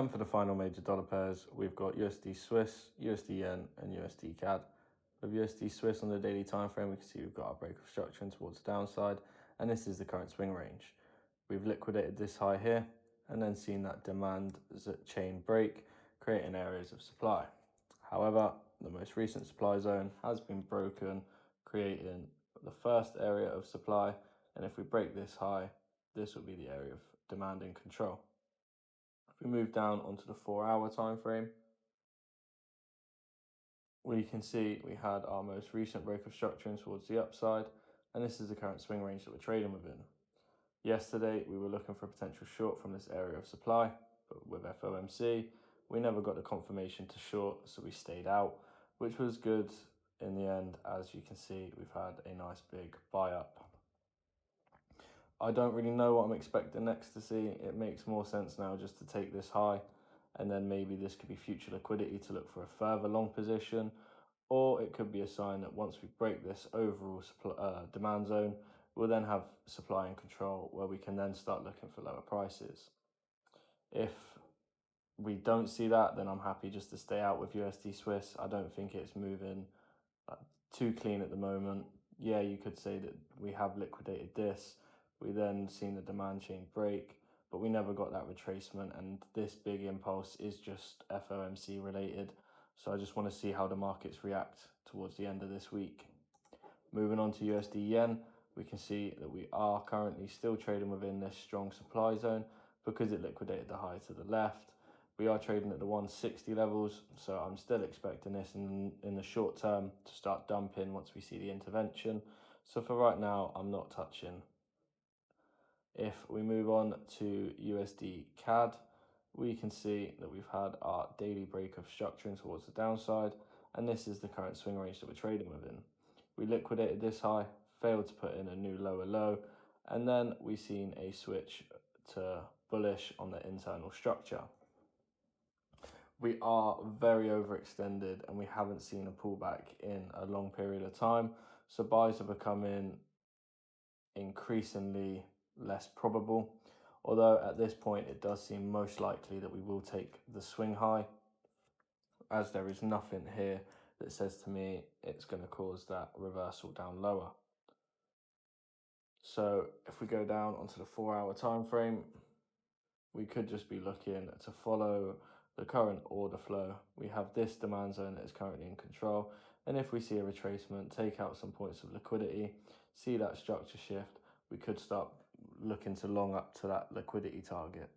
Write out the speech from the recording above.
And for the final major dollar pairs, we've got USD Swiss, USD Yen, and USD CAD. With USD Swiss on the daily time frame, we can see we've got our break of structure towards the downside, and this is the current swing range. We've liquidated this high here, and then seen that demand chain break, creating areas of supply. However, the most recent supply zone has been broken, creating the first area of supply, and if we break this high, this will be the area of demand and control. If we move down onto the 4-hour time frame, we can see we had our most recent break of structuring towards the upside, and this is the current swing range that we're trading within. Yesterday, we were looking for a potential short from this area of supply, but with FOMC, we never got the confirmation to short, so we stayed out, which was good in the end. As you can see, we've had a nice big buy up. I don't really know what I'm expecting next to see. It makes more sense now just to take this high, and then maybe this could be future liquidity to look for a further long position, or it could be a sign that once we break this overall demand zone, we'll then have supply and control where we can then start looking for lower prices. If we don't see that, then I'm happy just to stay out with USD Swiss. I don't think it's moving too clean at the moment. Yeah, you could say that we have liquidated this. We then seen the demand chain break, but we never got that retracement, and this big impulse is just FOMC related. So I just want to see how the markets react towards the end of this week. Moving on to USD Yen, we can see that we are currently still trading within this strong supply zone because it liquidated the high to the left. We are trading at the 160 levels, so I'm still expecting this in the short term to start dumping once we see the intervention. So for right now, I'm not touching. If we move on to USD CAD, we can see that we've had our daily break of structuring towards the downside, and this is the current swing range that we're trading within. We liquidated this high, failed to put in a new lower low, and then we've seen a switch to bullish on the internal structure. We are very overextended and we haven't seen a pullback in a long period of time, so buys are becoming increasingly less probable, although at this point it does seem most likely that we will take the swing high, as there is nothing here that says to me it's going to cause that reversal down lower. So if we go down onto the 4-hour time frame, we could just be looking to follow the current order flow. We have this demand zone that is currently in control, and if we see a retracement, take out some points of liquidity, see that structure shift, we could start looking to long up to that liquidity target.